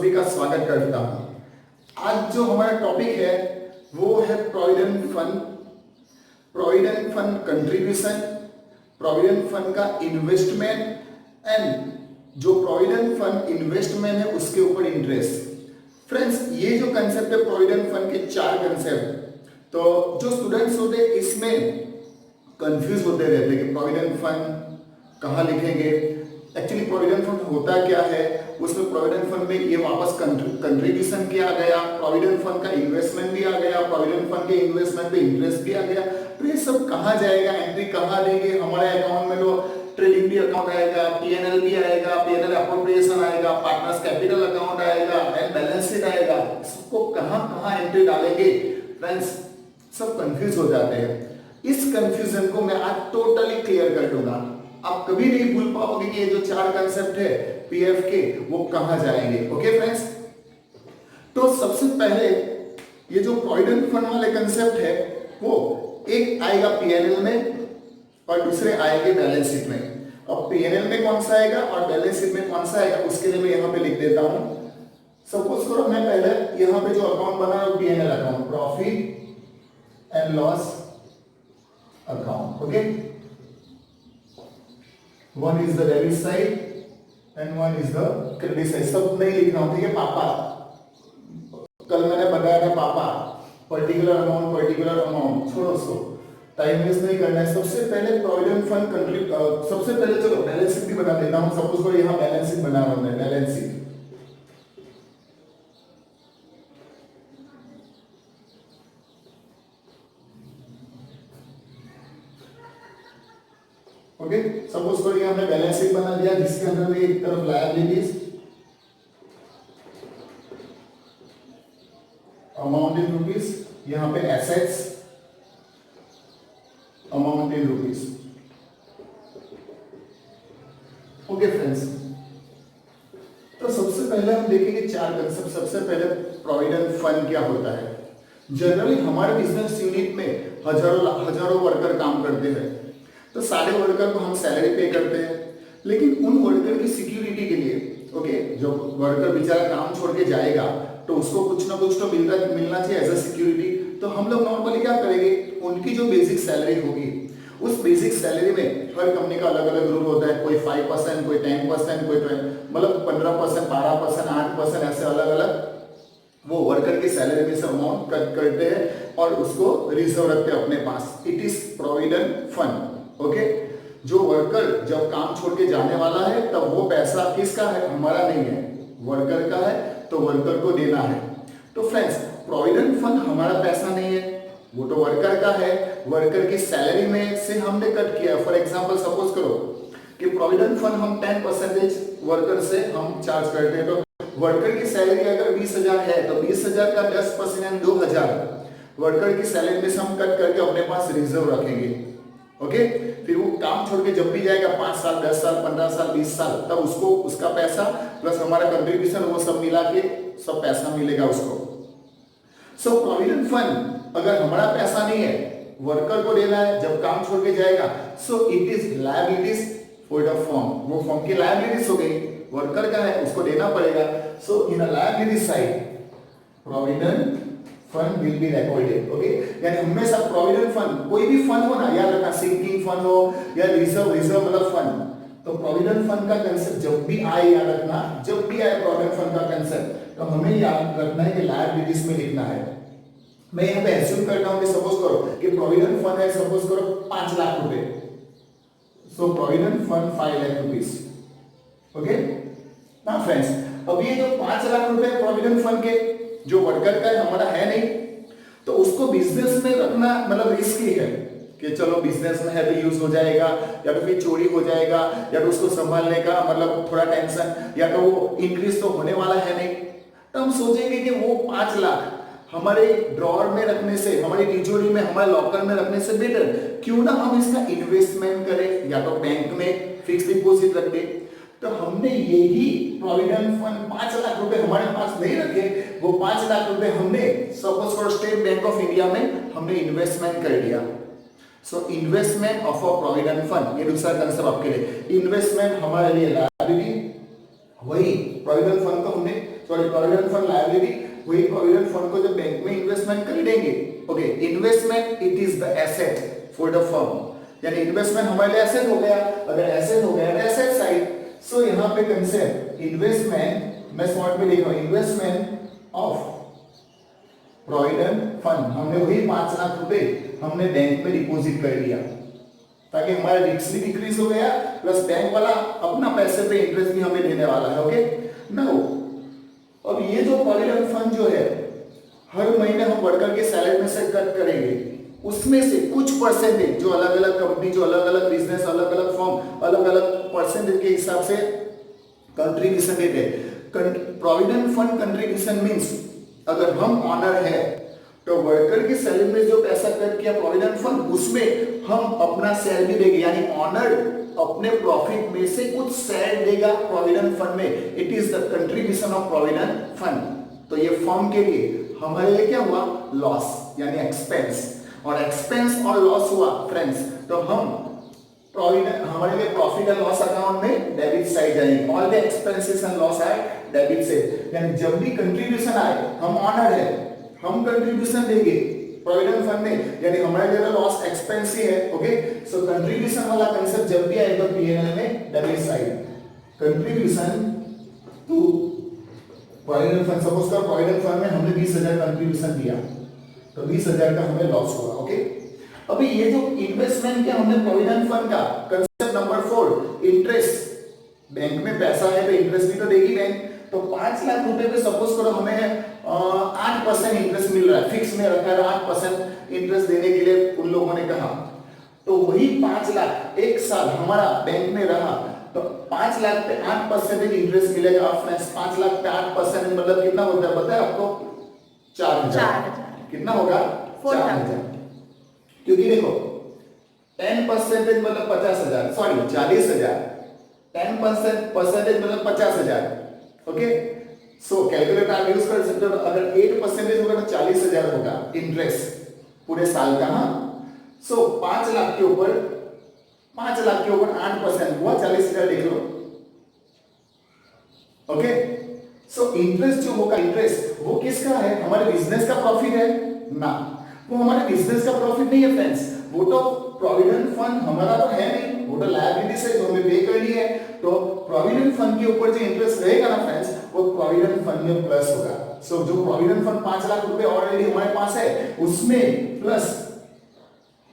सभी का स्वागत करता हूं। आज जो हमारा टॉपिक है वो है provident fund contribution, provident fund का इन्वेस्टमेंट एंड जो प्रोविडेंट फंड इन्वेस्टमेंट है उसके ऊपर इंटरेस्ट। फ्रेंड्स, ये जो कंसेप्ट है प्रोविडेंट फंड के चार कंसेप्ट, तो जो स्टूडेंट्स होते हैं इसमें कंफ्यूज होते रहते हैं कि प्रोविडेंट फंड कहाँ लिखेंगे। एक्चुअली प्रोविडेंट फंड होता क्या है, उसमें प्रोविडेंट फंड में ये वापस कंट्रीब्यूशन किया गया, प्रोविडेंट फंड का इन्वेस्टमेंट भी आ गया, प्रोविडेंट फंड के इन्वेस्टमेंट पे इंटरेस्ट भी आ गया। तो ये सब कहाँ जाएगा, एंट्री कहाँ देंगे, हमारे अकाउंट में तो ट्रेडिंग भी अकाउंट आएगा, पीएनएल भी आएगा, पीएनएल अप्रोप्रिएशन आएगा, पार्टनर्स कैपिटल अकाउंट आएगा एंड बैलेंस शीट आएगा। सबको कहाँ कहाँ एंट्री डालेंगे फ्रेंड्स, सब कंफ्यूज हो जाते हैं। इस कंफ्यूजन को मैं आज टोटली क्लियर कर दूंगा। आप कभी नहीं भूल पाओगे कि ये जो चार कंसेप्ट है पीएफ के वो कहां जाएंगे। ओके फ्रेंड्स, तो सबसे पहले ये जो प्रोविडेंट फंड वाले कंसेप्ट है वो एक आएगा पीएनएल में और दूसरे आएंगे बैलेंस शीट में। अब पीएनएल में कौन सा आएगा और बैलेंस शीट में कौन सा आएगा उसके लिए मैं यहाँ पे लिख देता हूं। सपोज करो मैं पहले यहाँ पे जो अकाउंट बना है PNL account, profit and loss account. Okay, one is the debit side and one is the credit side. सब नहीं लिखना होता है पापा, कल मैंने बताया था पापा पर्टिकुलर अमाउंट छोड़ो, उसको टाइम वेस्ट नहीं करना है। सबसे पहले प्रोविडेंट फंड सबसे पहले चलो बैलेंस शीट भी बना देता हूं। सपोज करो यहाँ बैलेंस शीट बना रहा हूं मैं, बैलेंस शीट। ओके, सपोज करिए हमने बैलेंस शीट बना दिया जिसके अंदर में एक तरफ लायबिलिटीज अमाउंट इन रुपीस, यहां पे assets amount in rupees. Okay friends, तो सबसे पहले हम देखेंगे चार कंसेप्ट। सबसे पहले प्रोविडेंट फंड क्या होता है। जनरली हमारे बिजनेस यूनिट में हजारों वर्कर काम करते हैं, तो सारे वर्कर को हम सैलरी पे करते हैं, लेकिन उन वर्कर की सिक्योरिटी के लिए जो वर्कर बेचारा काम छोड़ के जाएगा तो उसको कुछ ना कुछ तो मिलना चाहिए एज अ सिक्योरिटी। तो हम लोग नॉर्मली क्या करेंगे, उनकी जो बेसिक सैलरी होगी उस बेसिक सैलरी में हर कंपनी का अलग अलग रूल होता है, कोई 5%, कोई 10%, कोई मतलब 15%, 12%, 8%, ऐसे अलग अलग वो वर्कर की सैलरी में से अमाउंट कट करते हैं और उसको रिजर्व रखते हैं अपने पास। It is provident fund. Okay, जो वर्कर जब काम छोड़ के जाने वाला है तब वो पैसा किसका है, हमारा नहीं है, वर्कर का है, तो वर्कर को देना है। तो फ्रेंड्स, प्रोविडेंट फंड हमारा पैसा नहीं है, वो तो वर्कर का है। वर्कर की सैलरी में से हमने कट किया। फॉर एग्जांपल सपोज करो कि प्रोविडेंट फंड हम 10% वर्कर से हम चार्ज करते हैं, तो वर्कर की सैलरी अगर 20,000 है तो 20,000 का 10% 2,000 वर्कर की सैलरी में से हम कट करके अपने पास रिजर्व रखेंगे। ओके, फिर वो काम छोड़ के जब भी जाएगा 5 साल, 10 साल, 15 साल, 20 साल, तब उसको उसका पैसा प्लस हमारा कंट्रीब्यूशन वो सब मिला के सब पैसा मिलेगा उसको। सो प्रोविडेंट फंड अगर हमारा पैसा नहीं है, वर्कर को देना है जब काम छोड़ के जाएगा, so it is liabilities for the firm. वो फर्म की लायबिलिटीज हो गई, वर्कर का है उसको देना पड़ेगा। So in a liability side provident fund will be recorded. Okay, यानी हमेशा प्रोविडेंट फंड, कोई भी फंड हो ना, याद रखना सिंकिंग फंड हो या रिजर्व मतलब फंड, तो प्रोविडेंट फंड का कंसेप्ट जब भी आए, याद रखना, जब भी आए प्रोविडेंट फंड का कंसेप्ट, तो हमें याद रखना है कि लायबिलिटीज में लिखना है। मैं यहाँ पे एज्यूम करता हूँ कि सपोज करो कि प्रोविडेंट फंड है, सपोज करो 5 लाख रुपए, so provident fund 5 lakh rupees. Okay ना फ्रेंड्स, अब ये जो 5 लाख रुपए प्रोविडेंट फंड के जो वर्कर का है, हमारा है नहीं, तो उसको बिजनेस में रखना मतलब रिस्की है कि चलो बिजनेस में है तो यूज हो जाएगा, या तो फिर चोरी हो जाएगा, या तो उसको संभालने का मतलब थोड़ा टेंशन, या तो वो इंक्रीज तो होने वाला है नहीं। तो हम सोचेंगे कि वो 5 लाख हमारे ड्रॉअर में रखने से, हमारी तिजोरी में, हमारे लॉकर में रखने से बेटर क्यों ना हम इसका इन्वेस्टमेंट करें, या तो बैंक में फिक्स डिपॉजिट रख दें। तो हमने यही प्रोविडेंट फंड 5 लाख रुपए हमारे पास नहीं रखे, वो 5 लाख रुपए हमने suppose for state bank of India में हमने इन्वेस्टमेंट कर दिया। So investment of a provident fund, ये दूसरा कंसेप्ट आपके लिए। इन्वेस्टमेंट हमारे लिए लायबिलिटी, वही प्रोविडेंट फंड को हमने सॉरी प्रोविडेंट फंड लायबिलिटी, वही प्रोविडेंट फंड को जब बैंक में इन्वेस्टमेंट कर देंगे, okay, investment it is the asset for the firm, यानी इन्वेस्टमेंट हमारे लिए एसेट हो गया, अगर एसेट हो गया तो एसेट साइड, सो यहाँ पे कंसेप्ट इन्वेस्टमेंट मैं शॉर्ट में लिख रहा हूँ, इन्वेस्टमेंट ऑफ प्रोविडेंट फंड, हमने वही 5 लाख रुपए हमने बैंक में डिपॉजिट कर दिया ताकि हमारा रिस्क भी डिक्रीज हो गया, प्लस बैंक वाला अपना पैसे पे इंटरेस्ट भी हमें देने वाला है, ओके। नाउ अब ये जो प्रोविडेंट फंड जो है हर महीने हम वर्कर के सैलरी में से कट करेंगे, उसमें से कुछ परसेंटेज जो अलग अलग कंपनी, जो अलग अलग बिजनेस, अलग अलग फर्म अलग अलग परसेंटेज के हिसाब से कंट्रीब्यूशन देते हैं। प्रोविडेंट फंड कंट्रीब्यूशन मींस अगर हम ऑनर है तो वर्कर की सैलरी में जो पैसा कट किया प्रोविडेंट फंड, उसमें हम अपना शेयर भी देंगे, यानी ऑनर अपने प्रॉफिट में से कुछ शेयर देगा प्रोविडेंट फंड में, it is the contribution of provident fund. तो ये फर्म के लिए हमारे लिए क्या हुआ, लॉस यानी एक्सपेंस, और एक्सपेंस और लॉस हुआ फ्रेंड्स, तो हम प्रोविडेंट हमारे लिए प्रॉफिट एंड लॉस अकाउंट में डेबिट साइड जाएंगे, all the expenses and loss आए डेबिट से, यानी जब भी कंट्रीब्यूशन आए, हम ऑनर है, हम कंट्रीब्यूशन देंगे प्रोविडेंट फंड में, यानी हमारे लिए लॉस एक्सपेंस ही है, ओके। सो कंट्रीब्यूशन वाला कांसेप्ट जब भी आएगा पीएनएल में debit side, contribution to provident fund, suppose कर प्रोविडेंट फंड में हमने 20,000 कंट्रीब्यूशन दिया तो 20,000 का हमें लॉस हुआ, ओके। अभी ये जो इन्वेस्टमेंट किया हमने प्रोविडेंट फंड का, कांसेप्ट नंबर 4 इंटरेस्ट, बैंक में पैसा है तो इंटरेस्ट भी तो देगी बैंक, तो 5 लाख रुपए पे सपोज करो हमें 8% इंटरेस्ट मिल रहा है, फिक्स में रखा है 8% इंटरेस्ट देने के लिए उन लोगों ने कहा, तो वही 5 लाख एक साल हमारा बैंक में रहा तो 5 लाख पे 8% इंटरेस्ट मिलेगा फ्रेंड्स। 5 लाख पे 8% मतलब कितना होता है पता है आपको, 4,000। कितना होगा, 4,000, क्योंकि देखो 10% मतलब 50,000, सॉरी 40,000, 10% मतलब 50,000, ओके। सो कैलकुलेटर आप यूज कर सकते हो, अगर 8% होगा तो 40,000 होगा इंटरेस्ट पूरे साल का, हाँ। सो 5 लाख के ऊपर 8% हुआ 40,000, देख लो, ओके। सो इंटरेस्ट जो होगा, इंटरेस्ट वो किसका है, हमारे बिजनेस का प्रॉफिट है ना, वो हमारे बिजनेस का प्रॉफिट नहीं है फ्रेंड्स, वो तो प्रोविडेंट फंड हमारा तो है नहीं, वो तो लायबिलिटी से जो हमें पे कर ली है, तो प्रोविडेंट फंड के ऊपर जो इंटरेस्ट रहेगा ना फ्रेंड्स, वो प्रोविडेंट फंड में प्लस होगा। सो जो प्रोविडेंट फंड 5 लाख रुपए ऑलरेडी हमारे पास है, उसमें plus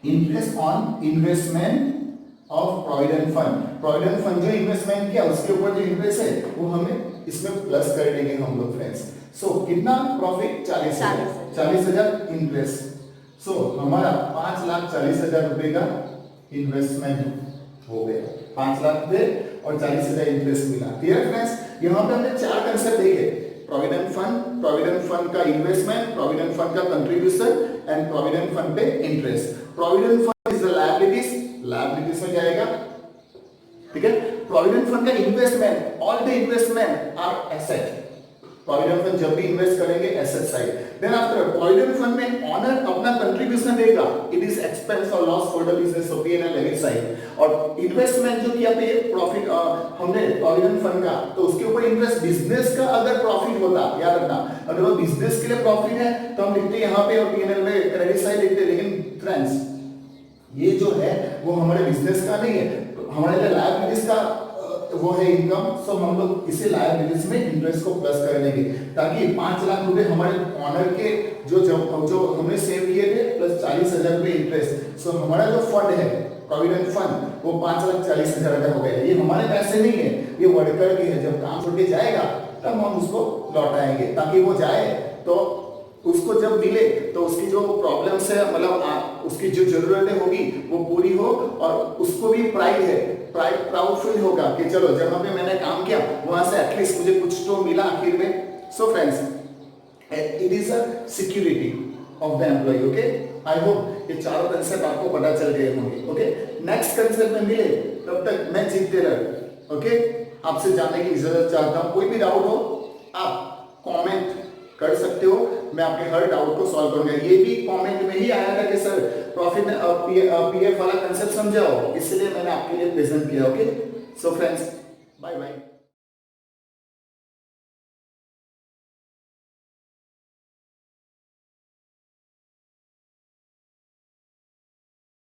interest on investment of provident fund, provident fund जो इन्वेस्टमेंट किया उसके ऊपर जो इंटरेस्ट है वो हमें इसमें प्लस कर देंगे हम लोग फ्रेंड्स। सो कितना प्रॉफिट, 40,000 इंटरेस्ट, सो हमारा 5,40,000 रुपए का इन्वेस्टमेंट हो गया, 5 लाख पे और 40,000 इंटरेस्ट मिला। क्लियर फ्रेंड्स, यहाँ पे हमने 4 कंसेप्ट देखे, प्रोविडेंट फंड का इन्वेस्टमेंट, प्रोविडेंट फंड का कंट्रीब्यूशन एंड प्रोविडेंट फंड पे interest. Provident fund is the liabilities में जाएगा, ठीक है। प्रोविडेंट फंड का investment, all the investment are asset, provident fund जब भी इन्वेस्ट करेंगे asset side. Then after provident fund में ऑनर अपना कंट्रीब्यूशन देगा, इट इज एक्सपेंस और loss for the business of PNL debit side. और इन्वेस्टमेंट जो किया पे प्रॉफिट हमने प्रोविडेंट फंड का, तो उसके ऊपर इंटरेस्ट, बिजनेस का अगर प्रॉफिट होता, याद रखना, अगर वो बिजनेस के लिए प्रॉफिट है तो हम लिखते हैं यहाँ पे और पीएनएल में क्रेडिट साइड लिखते हैं, लेकिन फ्रेंड्स ये जो है वो हमारे बिजनेस का नहीं है, हमारे लिए लायबिलिटीज का वो है इनकम। सो हम लोग इसे लायबिलिटीज में इंटरेस्ट को प्लस कर देंगे, ताकि 5 लाख रुपए हमारे ऑनर के जो हमने सेव किए थे प्लस 40,000 रुपए इंटरेस्ट। सो हमारा जो फंड है प्रोविडेंट फंड वो 5,40,000 का हो गया। ये हमारे पैसे नहीं है, ये वर्कर के है, जब काम छोड़ के जाएगा तब हम उसको लौटाएंगे, ताकि वो जाए तो उसको जब मिले तो उसकी जो प्रॉब्लम्स है, मतलब उसकी जो जरूरतें होगी वो पूरी हो, और उसको भी प्राउड फील होगा कि चलो जहां पे मैंने काम किया वहां से एटलीस्ट मुझे कुछ तो मिला आखिर में। So friends, it is a security of the employ, okay. I hope ये चारों कंसेप्ट आपको पता चल गए होंगे, ओके। नेक्स्ट कंसेप्ट में मिले, तब तक मैं जीत टेलर, ओके, आपसे जानने की इजाजत चाहता हूं। कोई भी डाउट हो आप कमेंट कर सकते हो, मैं आपके हर डाउट को सॉल्व करूंगा। ये भी कमेंट में ही आया था कि सर प्रॉफिट पीएफ वाला कंसेप्ट समझाओ, इसलिए मैंने आपके लिए प्रेजेंट किया, okay. So friends, bye bye.